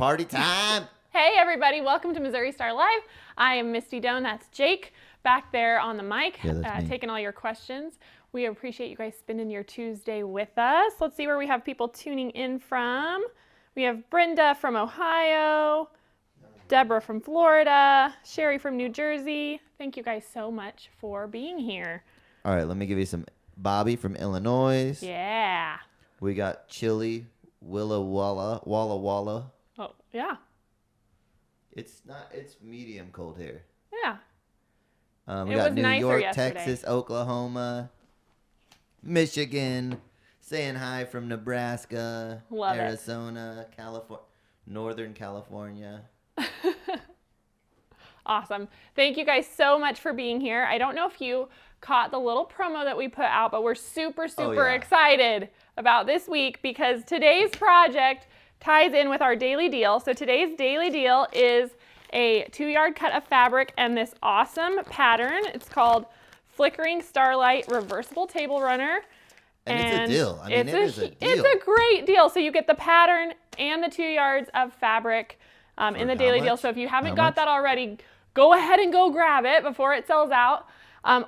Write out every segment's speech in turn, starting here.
party time. Hey everybody, welcome to Missouri Star Live. I am Misty Doan, that's Jake, back there on the mic, taking all your questions. We appreciate you guys spending your Tuesday with us. Let's see where we have people tuning in from. We have Brenda from Ohio, Deborah from Florida, Sherry from New Jersey. Thank you guys so much for being here. All right, let me give you some. Bobby from Illinois. Yeah. We got Chili, Walla Walla. Oh, yeah. It's medium cold here. Yeah. We got New York, Texas, Oklahoma, Michigan, saying hi from Nebraska, Arizona, California, Northern California. Awesome. Thank you guys so much for being here. I don't know if you caught the little promo that we put out, but we're super excited about this week because today's project ties in with our daily deal. So today's daily deal is a 2-yard cut of fabric and this awesome pattern. It's called Flickering Starlight Reversible Table Runner. And it's a deal. I mean, it is a deal. It's a great deal. So you get the pattern and the 2 yards of fabric in the daily deal. So if you haven't got that already, go ahead and go grab it before it sells out.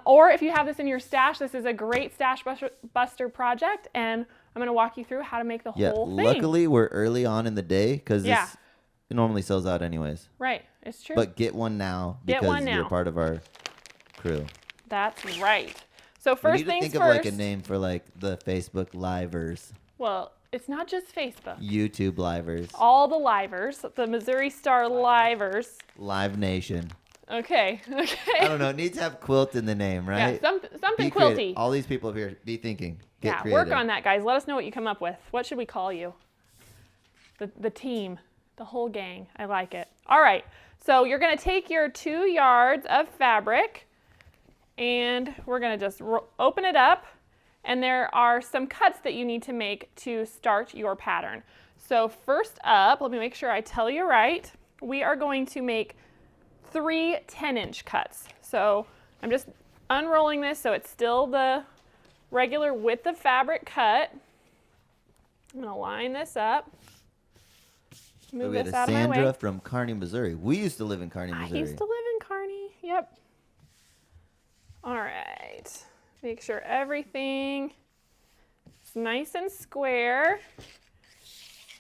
Or if you have this in your stash, this is a great stash buster project, and I'm going to walk you through how to make the whole thing. Luckily, we're early on in the day because it normally sells out anyways. Right, it's true. But get one now because you're part of our crew. That's right. So first things first. Think of like a name for like the Facebook livers. Well, it's not just Facebook. YouTube livers. All the livers, the Missouri Star livers. Live Nation. Okay. I don't know. It needs to have quilt in the name, right? Yeah, something quilty. All these people here, be thinking. Get creative. Work on that, guys. Let us know what you come up with. What should we call you? The team, the whole gang. I like it. All right. So you're going to take your 2 yards of fabric, and we're going to just open it up. And there are some cuts that you need to make to start your pattern. So first up, let me make sure I tell you right. We are going to make 3 10-inch cuts. So I'm just unrolling this so it's still the regular width of fabric cut. I'm going to line this up. Move this out of my way. Sandra from Kearney, Missouri. We used to live in Kearney, Missouri. I used to live in Kearney. Yep. All right. Make sure everything is nice and square.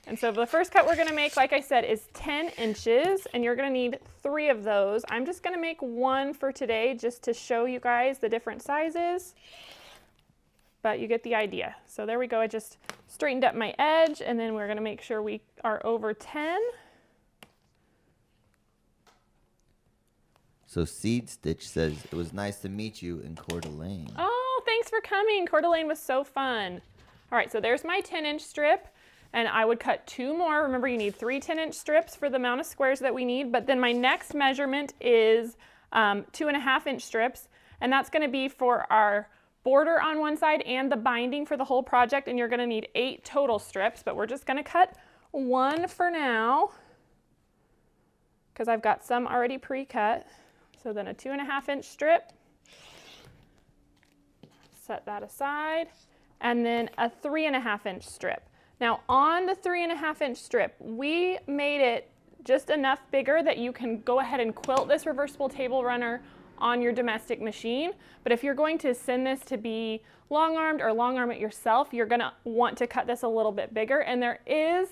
And so the first cut we're going to make, like I said, is 10 inches, and you're going to need 3 of those. I'm just going to make 1 for today just to show you guys the different sizes, but you get the idea. So there we go. I just straightened up my edge, and then we're going to make sure we are over 10. So Seed Stitch says, it was nice to meet you in Coeur d'Alene. Oh, thanks for coming. Coeur d'Alene was so fun. All right, so there's my 10-inch strip. And I would cut 2 more. Remember, you need 3 10-inch strips for the amount of squares that we need. But then my next measurement is 2.5-inch strips. And that's going to be for our border on one side and the binding for the whole project. And you're going to need 8 total strips. But we're just going to cut 1 for now because I've got some already pre-cut. So then a 2.5-inch strip. Set that aside. And then a 3.5-inch strip. Now on the 3.5-inch strip, we made it just enough bigger that you can go ahead and quilt this reversible table runner on your domestic machine. But if you're going to send this to be long-armed or long-arm it yourself, you're gonna want to cut this a little bit bigger. And there is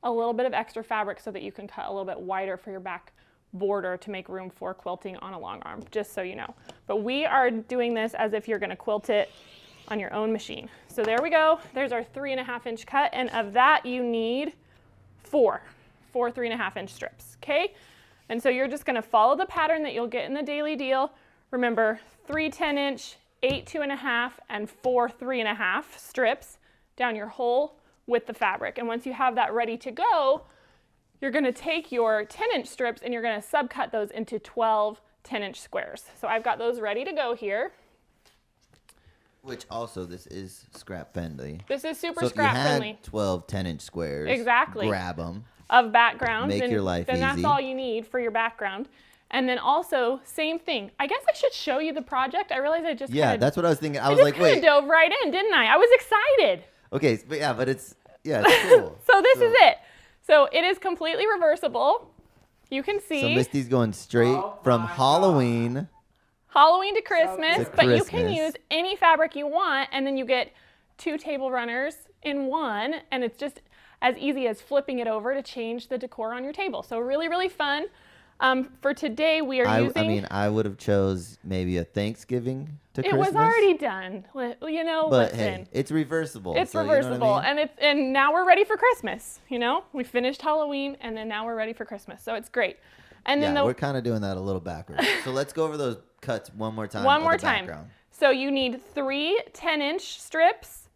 a little bit of extra fabric so that you can cut a little bit wider for your back border to make room for quilting on a long arm, just so you know. But we are doing this as if you're gonna quilt it on your own machine. So there we go. There's our 3.5-inch cut, and of that you need 4 3.5-inch strips, okay? And so you're just gonna follow the pattern that you'll get in the daily deal. Remember, 3 10-inch, 8 2.5, and 4 3.5 strips down your whole width of fabric. And once you have that ready to go, you're gonna take your 10-inch strips and you're gonna subcut those into 12 10-inch squares. So I've got those ready to go here. Which also, this is scrap friendly. This is super scrap friendly. So if you had 12 10-inch squares, exactly, grab them. Of background. Make your life easy. Then that's all you need for your background. And then also, same thing. I guess I should show you the project. I realized I just that's what I was thinking. I was like, wait. dove right in, didn't I? I was excited. Okay, but it's cool. So this is it. So it is completely reversible. You can see. So Misty's going straight from Halloween To Christmas, but you can Christmas. use any fabric you want, and then you get 2 table runners in one, and it's just as easy as flipping it over to change the decor on your table. So really, really fun. For today, we are using... I mean, I would have chose maybe a Thanksgiving to It Christmas. was already done. You know, But listen. hey, it's reversible. It's so reversible, you know what I mean? and now we're ready for Christmas. You know, we finished Halloween, and then now we're ready for Christmas. So it's great. And then we're kind of doing that a little backwards. So let's go over those cuts one more time. One more time. So you need 3 10-inch strips,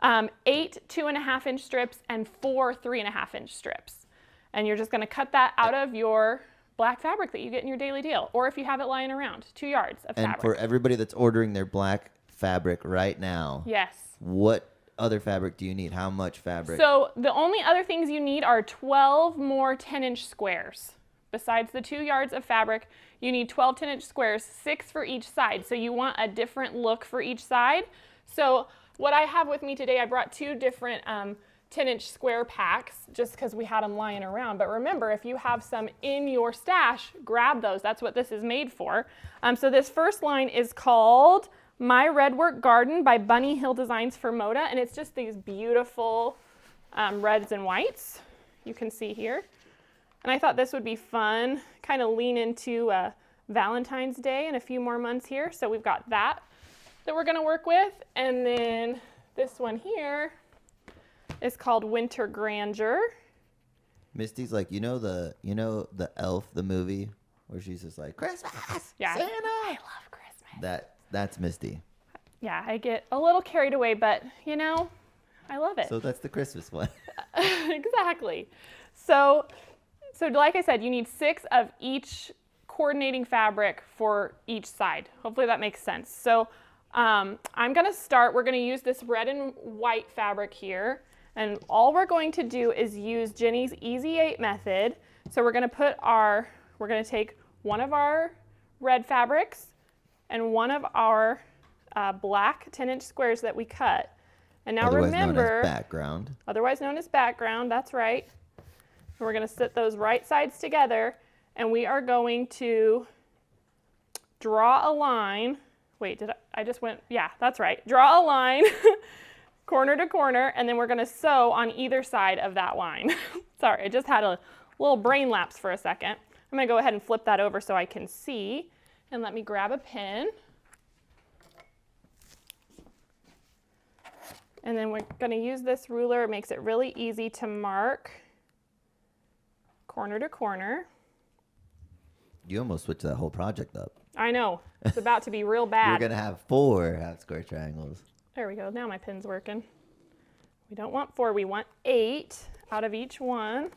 8 2.5-inch strips, and 4 3.5-inch strips. And you're just going to cut that out of your black fabric that you get in your daily deal, or if you have it lying around, 2 yards of fabric. And for everybody that's ordering their black fabric right now, yes. What other fabric do you need? How much fabric? So the only other things you need are 12 more 10-inch squares. Besides the 2 yards of fabric, you need 12 10-inch squares, 6 for each side. So you want a different look for each side. So what I have with me today, I brought 2 different 10-inch square packs just because we had them lying around. But remember, if you have some in your stash, grab those. That's what this is made for. So this first line is called My Redwork Garden by Bunny Hill Designs for Moda. And it's just these beautiful reds and whites you can see here. And I thought this would be fun, kind of lean into Valentine's Day in a few more months here. So we've got that we're going to work with. And then this one here is called Winter Grandeur. Misty's like, you know the Elf, the movie, where she's just like, Christmas, Yeah, Santa. I love Christmas. That's Misty. Yeah, I get a little carried away, but you know, I love it. So that's the Christmas one. Exactly. So like I said, you need 6 of each coordinating fabric for each side. Hopefully that makes sense. So I'm going to start, we're going to use this red and white fabric here. And all we're going to do is use Jenny's Easy 8 method. So we're going to take one of our red fabrics and one of our black 10-inch squares that we cut. And now Otherwise remember, known as background. Otherwise known as background, that's right. And we're going to sit those right sides together, and we are going to draw a line. Wait, yeah, that's right. Draw a line corner to corner, and then we're going to sew on either side of that line. Sorry, I just had a little brain lapse for a second. I'm going to go ahead and flip that over so I can see. And let me grab a pin. And then we're going to use this ruler. It makes it really easy to mark corner to corner. You almost switched that whole project up. I know. It's about to be real bad. You're going to have 4 half square triangles. There we go. Now my pin's working. We don't want 4. We want 8 out of each one.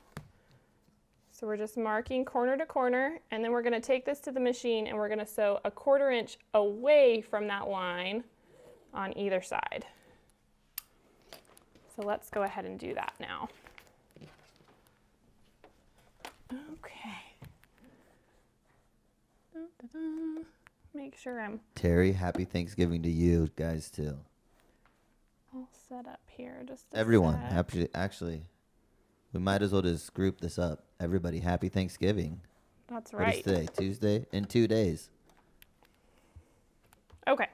So we're just marking corner to corner, and then we're going to take this to the machine and we're going to sew a 1/4 inch away from that line on either side. So let's go ahead and do that now. Okay. Make sure I'm Terry, happy Thanksgiving to you guys too. all set up here. Just Everyone, actually, we might as well just group this up. Everybody, happy Thanksgiving. That's What is right. today? Tuesday? In 2 days. Okay.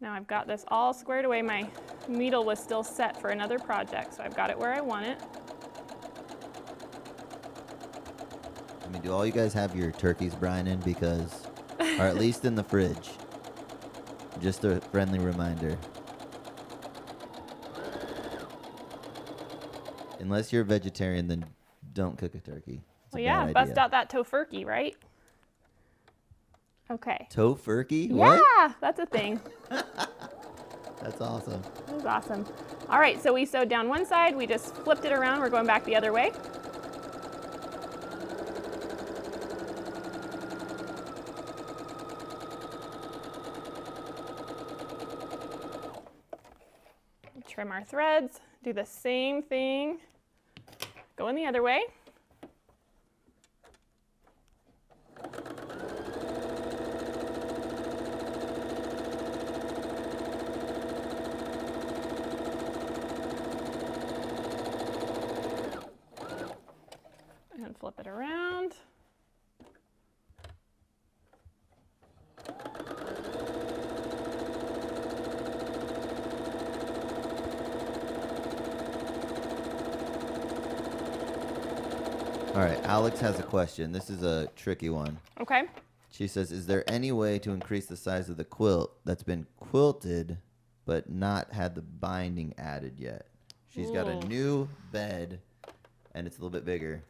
Now I've got this all squared away. My needle was still set for another project, so I've got it where I want it. I mean, do all you guys have your turkeys brining? Because, or at least in the fridge. Just a friendly reminder. Unless you're a vegetarian, then don't cook a turkey. It's Well, a yeah, bad bust idea. out that tofurkey, right? Okay. Tofurkey? What? Yeah, that's a thing. That's awesome. That was awesome. All right, so we sewed down one side. We just flipped it around. We're going back the other way. Trim our threads. Do the same thing. Go in the other way. All right, Alex has a question. This is a tricky one. Okay. She says, is there any way to increase the size of the quilt that's been quilted but not had the binding added yet? She's got a new bed, and it's a little bit bigger.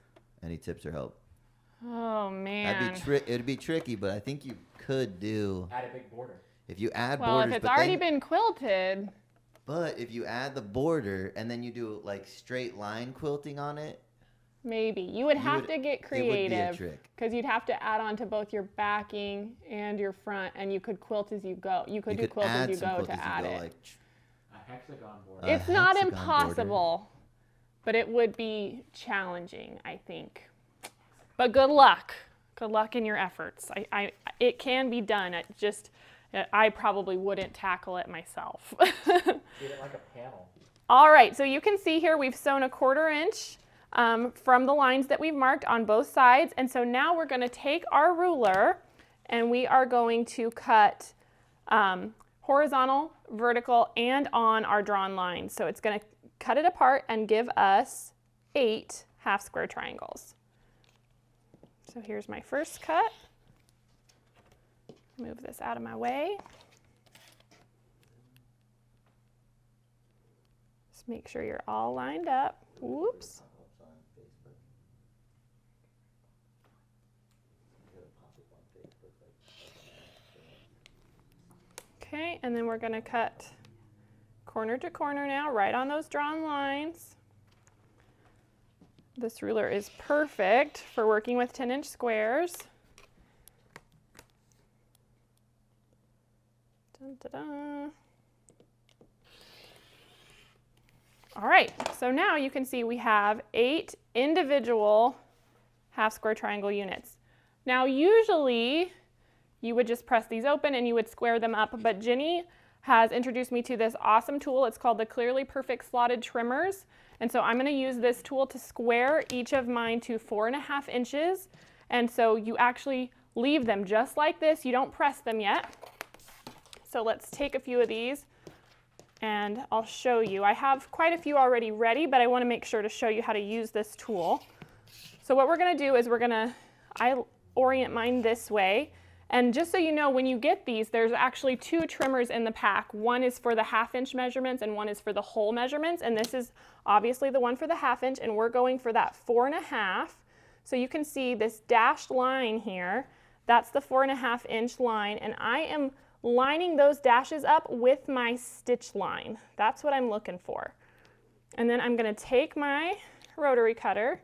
Any tips or help? Oh, man. It'd be tricky, but I think you could do... Add a big border. If you add Well, borders... if it's already been quilted... But if you add the border, and then you do, like, straight line quilting on it... Maybe. You would have to get creative. It would be a trick. Because you'd have to add on to both your backing and your front, and you could quilt as you go. You could do quilt as you go to add it. Like, A hexagon border. It's not impossible, but it would be challenging, I think. But good luck. Good luck in your efforts. It can be done. I probably wouldn't tackle it myself. Treat it like a panel. All right, so you can see here we've sewn 1/4 inch from the lines that we've marked on both sides. And so now we're going to take our ruler and we are going to cut horizontal, vertical, and on our drawn lines. So it's going to cut it apart and give us 8 half square triangles. So here's my first cut. Move this out of my way. Just make sure you're all lined up. Whoops. Okay, and then we're going to cut corner to corner now, right on those drawn lines. This ruler is perfect for working with 10-inch squares. Dun, dun, dun. All right, so now you can see we have 8 individual half square triangle units. Now usually you would just press these open and you would square them up, but Jenny has introduced me to this awesome tool. It's called the Clearly Perfect Slotted Trimmers. And so I'm going to use this tool to square each of mine to 4.5 inches. And so you actually leave them just like this. You don't press them yet. So let's take a few of these and I'll show you. I have quite a few already ready, but I want to make sure to show you how to use this tool. So what we're going to do is I orient mine this way. And just so you know, when you get these, there's actually 2 trimmers in the pack. One is for the 1/2 inch measurements and one is for the whole measurements. And this is obviously the one for the 1/2 inch, and we're going for that 4.5. So you can see this dashed line here. That's the 4.5 inch line, and I am lining those dashes up with my stitch line. That's what I'm looking for. And then I'm going to take my rotary cutter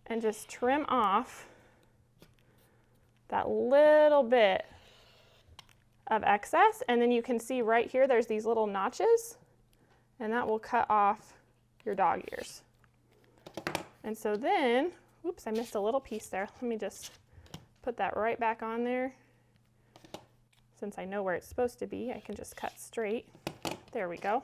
and just trim off that little bit of excess, and then you can see right here there's these little notches, and that will cut off your dog ears. And so then, oops, I missed a little piece there. Let me just put that right back on there. Since I know where it's supposed to be, I can just cut straight. There we go.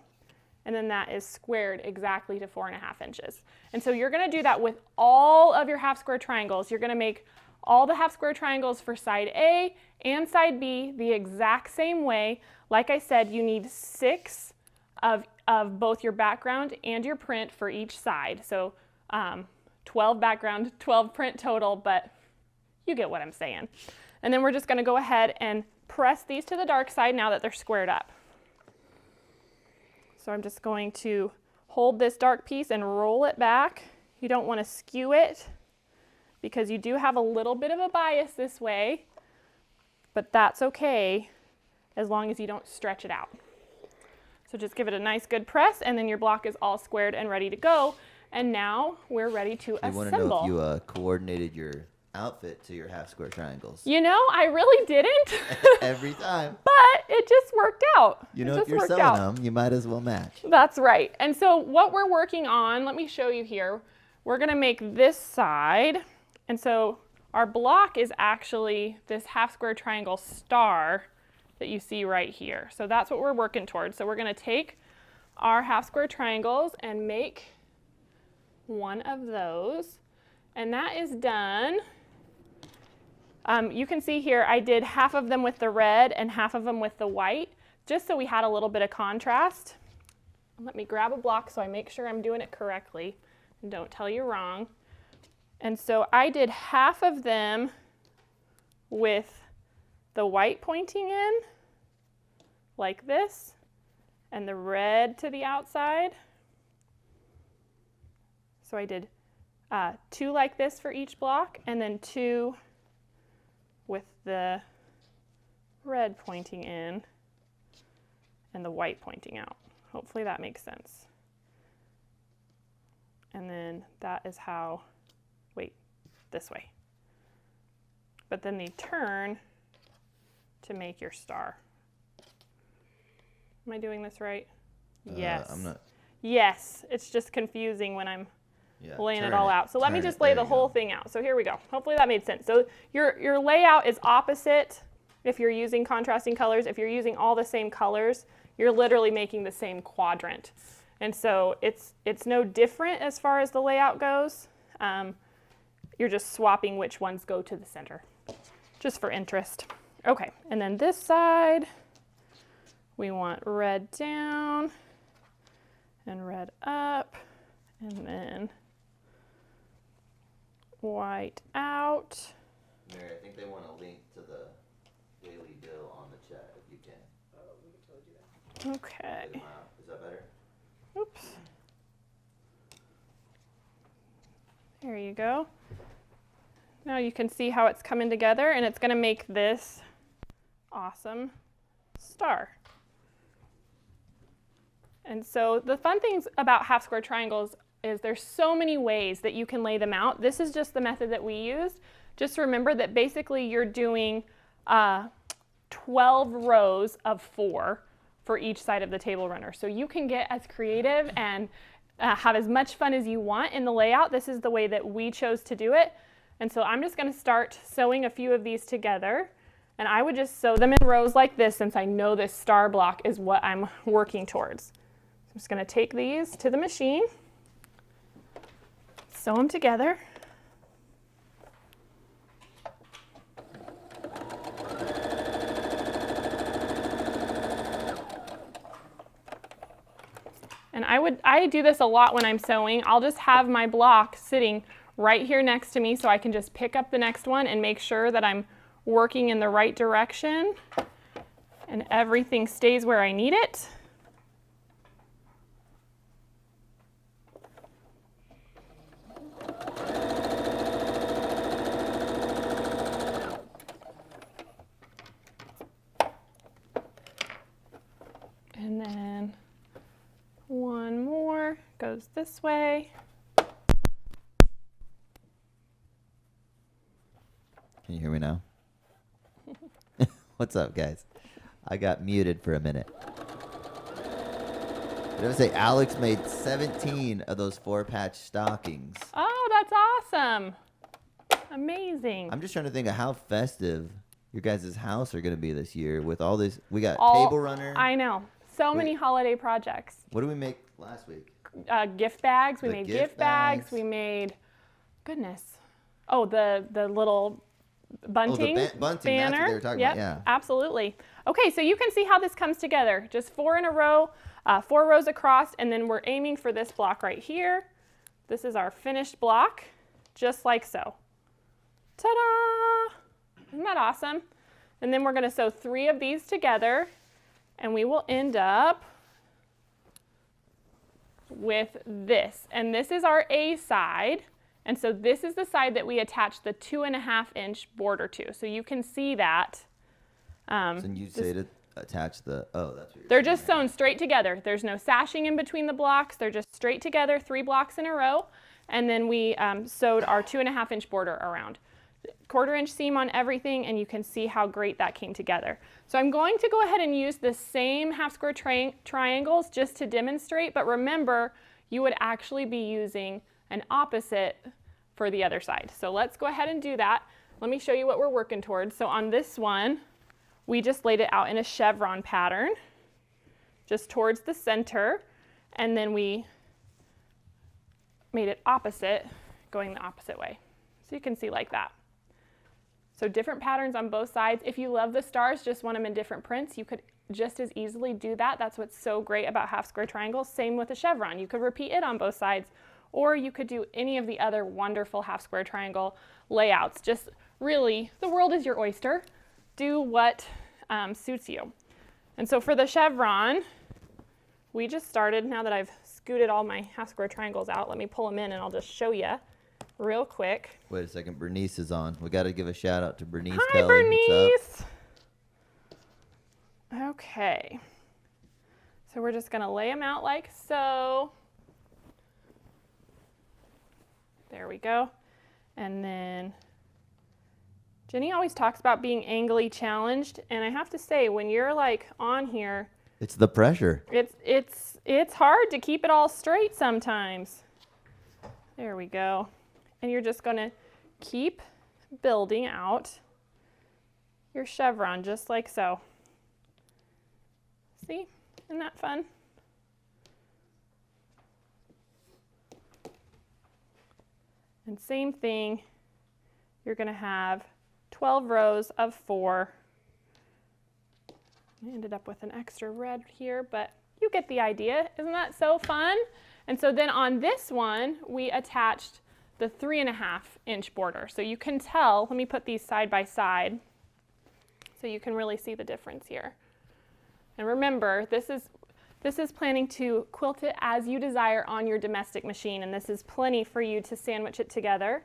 And then that is squared exactly to 4.5 inches. And so you're going to do that with all of your half square triangles. You're going to make all the half square triangles for side A and side B the exact same way. Like I said, you need 6 of both your background and your print for each side. So 12 background, 12 print total, but you get what I'm saying. And then we're just going to go ahead and press these to the dark side now that they're squared up. So I'm just going to hold this dark piece and roll it back. You don't want to skew it, because you do have a little bit of a bias this way, but that's okay as long as you don't stretch it out. So just give it a nice good press, and then your block is all squared and ready to go. And now we're ready to assemble. I want to know if you coordinated your outfit to your half square triangles. You know, I really didn't. Every time. But it just worked out. You know, if you're selling them, you might as well match. That's right. And so what we're working on, let me show you here. We're going to make this side. And so our block is actually this half square triangle star that you see right here. So that's what we're working towards. So we're going to take our half square triangles and make one of those. And that is done. You can see here I did half of them with the red and half of them with the white, just so we had a little bit of contrast. Let me grab a block so I make sure I'm doing it correctly and don't tell you wrong. And so I did half of them with the white pointing in, like this, and the red to the outside. So I did 2 like this for each block, and then 2 with the red pointing in and the white pointing out. Hopefully that makes sense. And then that is how, wait, this way. But then they turn to make your star. Am I doing this right? Yes. I'm not. Yes, it's just confusing when I'm laying it all out. So let me Turn just it. lay There the you whole go. thing out. So here we go. Hopefully that made sense. So your layout is opposite if you're using contrasting colors. If you're using all the same colors, you're literally making the same quadrant. And so it's no different as far as the layout goes. You're just swapping which ones go to the center, just for interest. Okay, and then this side, we want red down and red up, and then white out. Mary, I think they want a link to the Daily Bill on the chat if you can. Okay. Is that better? Oops. There you go. Now you can see how it's coming together, and it's going to make this awesome star. And so the fun things about half square triangles is there's so many ways that you can lay them out. This is just the method that we used. Just remember that basically you're doing 12 rows of 4 for each side of the table runner. So you can get as creative and have as much fun as you want in the layout. This is the way that we chose to do it. And so I'm just going to start sewing a few of these together. And I would just sew them in rows like this since I know this star block is what I'm working towards. I'm just going to take these to the machine, sew them together. And I do this a lot when I'm sewing. I'll just have my block sitting right here next to me so I can just pick up the next one and make sure that I'm working in the right direction and everything stays where I need it. And then one more goes this way. Can you hear me now? What's up, guys? I got muted for a minute. Did I say Alex made 17 of those 4-patch stockings? Oh, that's awesome. Amazing. I'm just trying to think of how festive your guys' house are going to be this year with all this. We got All- table runner. I know. So many Wait. holiday projects. What did we make last week? Gift bags. We The made gift gift bags. bags. We made, goodness. Oh, the little bunting bunting, that's what banner. they were talking Yep, about, yeah. absolutely. Okay, so you can see how this comes together. Just 4 in a row, 4 rows across, and then we're aiming for this block right here. This is our finished block, just like so. Ta-da! Isn't that awesome? And then we're going to sew 3 of these together, and we will end up with this. And this is our A side. And so this is the side that we attach the 2.5-inch border to. So you can see that. So you say to attach the, oh, that's what you're They're saying just there. sewn straight together. There's no sashing in between the blocks. They're just straight together, 3 blocks in a row. And then we sewed our 2.5-inch border around. 1/4-inch seam on everything, and you can see how great that came together. So I'm going to go ahead and use the same half square triangles just to demonstrate, but remember, you would actually be using an opposite for the other side. So let's go ahead and do that. Let me show you what we're working towards. So on this one, we just laid it out in a chevron pattern, just towards the center, and then we made it opposite, going the opposite way. So you can see like that. So different patterns on both sides. If you love the stars, just want them in different prints, you could just as easily do that. That's what's so great about half square triangles. Same with a chevron. You could repeat it on both sides, or you could do any of the other wonderful half square triangle layouts. Just really, the world is your oyster. Do what suits you. And so for the chevron, we just started, now that I've scooted all my half square triangles out, let me pull them in and I'll just show you real quick. Wait a second, Bernice is on. We got to give a shout out to Bernice Hi, Kelly. Bernice. What's up? Okay. So we're just going to lay them out like so. There we go. And then Jenny always talks about being angrily challenged, and I have to say, when you're like on here, It's the pressure. it's hard to keep it all straight sometimes. There we go. And you're just going to keep building out your chevron just like so. See? Isn't that fun? And same thing, you're going to have 12 rows of 4. I ended up with an extra red here, but you get the idea. Isn't that so fun? And so then on this one, we attached the 3.5-inch border. So you can tell, let me put these side by side so you can really see the difference here. And remember, this is planning to quilt it as you desire on your domestic machine, and this is plenty for you to sandwich it together.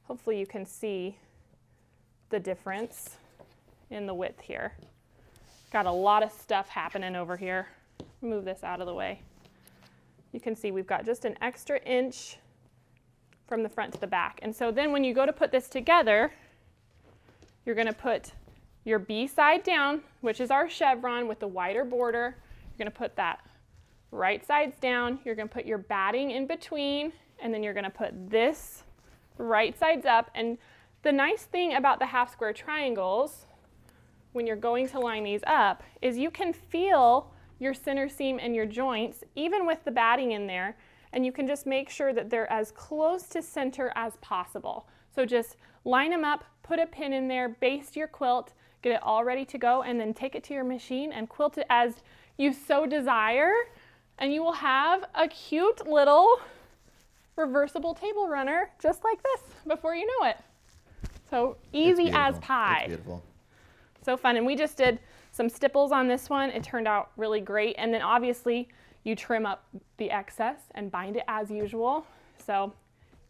Hopefully you can see the difference in the width here. Got a lot of stuff happening over here. Move this out of the way. You can see we've got just an extra inch from the front to the back. And so then when you go to put this together, you're going to put your B side down, which is our chevron with the wider border. You're going to put that right sides down. You're going to put your batting in between, and then you're going to put this right sides up. And the nice thing about the half square triangles, when you're going to line these up, is you can feel your center seam and your joints, even with the batting in there, and you can just make sure that they're as close to center as possible. So just line them up, put a pin in there, baste your quilt, get it all ready to go, and then take it to your machine and quilt it as you so desire, and you will have a cute little reversible table runner just like this before you know it. So easy as pie. That's beautiful. So fun. And we just did some stipples on this one. It turned out really great. And then obviously you trim up the excess and bind it as usual. So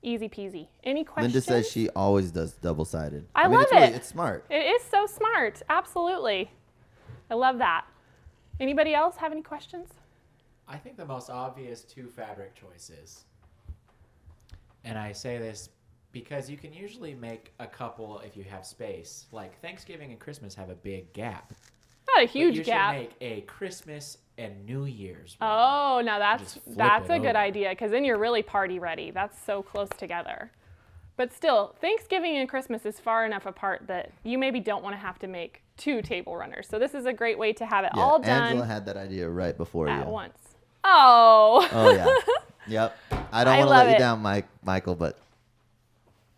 easy peasy. Any questions? Linda says she always does double-sided. I love it. It's smart. It is so smart. Absolutely. I love that. Anybody else have any questions? I think the most obvious 2 fabric choices, and I say this because you can usually make a couple if you have space. Like Thanksgiving and Christmas have a big gap. Not a huge gap. You should make a Christmas and New Year's one. Oh, now that's a good over. idea, because then you're really party ready. That's so close together. But still, Thanksgiving and Christmas is far enough apart that you maybe don't want to have to make 2 table runners. So this is a great way to have it all done Angela had that idea right before at you. once. Oh. Oh, yeah. Yep. I don't want to let you down, Michael, but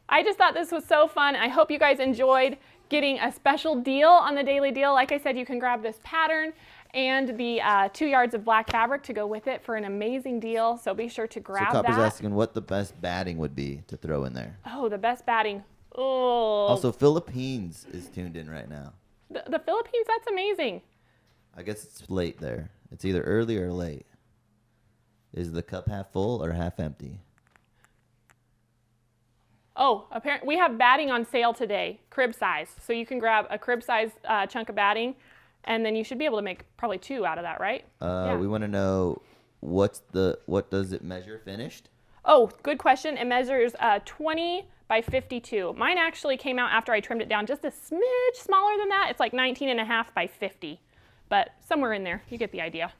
I just thought this was so fun. I hope you guys enjoyed getting a special deal on the Daily Deal. Like I said, you can grab this pattern and the 2 yards of black fabric to go with it for an amazing deal. So be sure to grab so that. Copper's asking what the best batting would be to throw in there. Oh, the best batting. Oh. Also, Philippines is tuned in right now. The Philippines, that's amazing. I guess it's late there. It's either early or late. Is the cup half full or half empty? Oh, apparently we have batting on sale today, crib size. So you can grab a crib size chunk of batting, and then you should be able to make probably 2 out of that, right? Yeah. We want to know what does it measure finished? Oh, good question. It measures 20 by 52. Mine actually came out after I trimmed it down just a smidge smaller than that. It's like 19.5 by 50, but somewhere in there. You get the idea.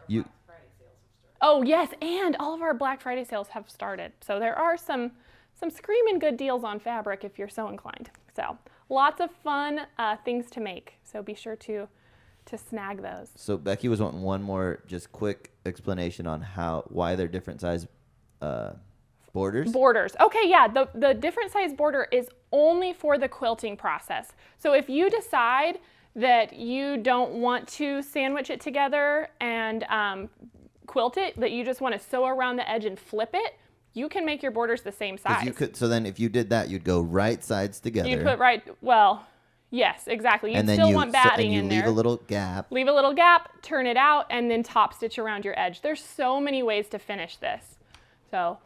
You. Oh yes, and all of our Black Friday sales have started. So there are some screaming good deals on fabric if you're so inclined. So lots of fun things to make. So be sure to snag those. So Becky was wanting one more just quick explanation on why they're different size borders. Borders. Okay, yeah, the different size border is only for the quilting process. So if you decide that you don't want to sandwich it together and quilt it, that you just want to sew around the edge and flip it, you can make your borders the same size. So then if you did that, you'd go right sides together. You'd put yes, exactly. You'd and then still want batting in there. Leave a little gap. Leave a little gap, turn it out, and then top stitch around your edge. There's so many ways to finish this. So,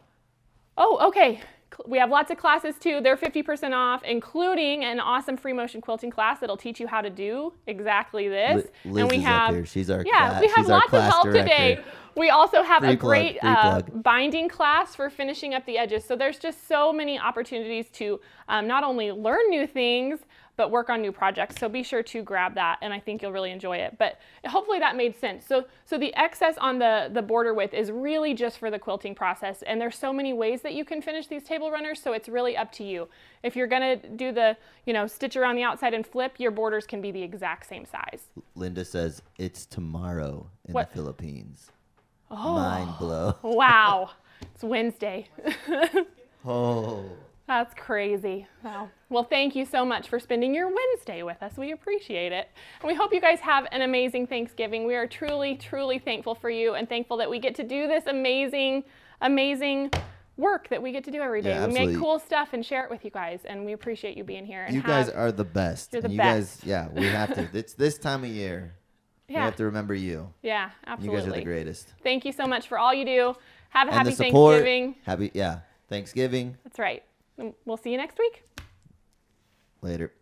okay. We have lots of classes too. They're 50% off, including an awesome free motion quilting class that'll teach you how to do exactly this. Liz and we is have, up here. She's our we she's have our lots of help director. today. We also have a great plug. binding class for finishing up the edges. So there's just so many opportunities to not only learn new things, but work on new projects. So be sure to grab that, and I think you'll really enjoy it. But hopefully that made sense. So the excess on the border width is really just for the quilting process, and there's so many ways that you can finish these table runners, so it's really up to you. If you're gonna do the, stitch around the outside and flip, your borders can be the exact same size. Linda says it's tomorrow in the Philippines. Oh, mind blow. Wow, it's Wednesday. Oh. That's crazy. Wow. Well, thank you so much for spending your Wednesday with us. We appreciate it. And we hope you guys have an amazing Thanksgiving. We are truly, truly thankful for you and thankful that we get to do this amazing, amazing work that we get to do every day. Yeah, we make cool stuff and share it with you guys, and we appreciate you being here. And you guys are the best. You're the best. Guys, we have to. It's this time of year. Yeah. We have to remember you. Yeah, absolutely. You guys are the greatest. Thank you so much for all you do. Have a and happy the support, Thanksgiving. Thanksgiving. That's right. We'll see you next week. Later.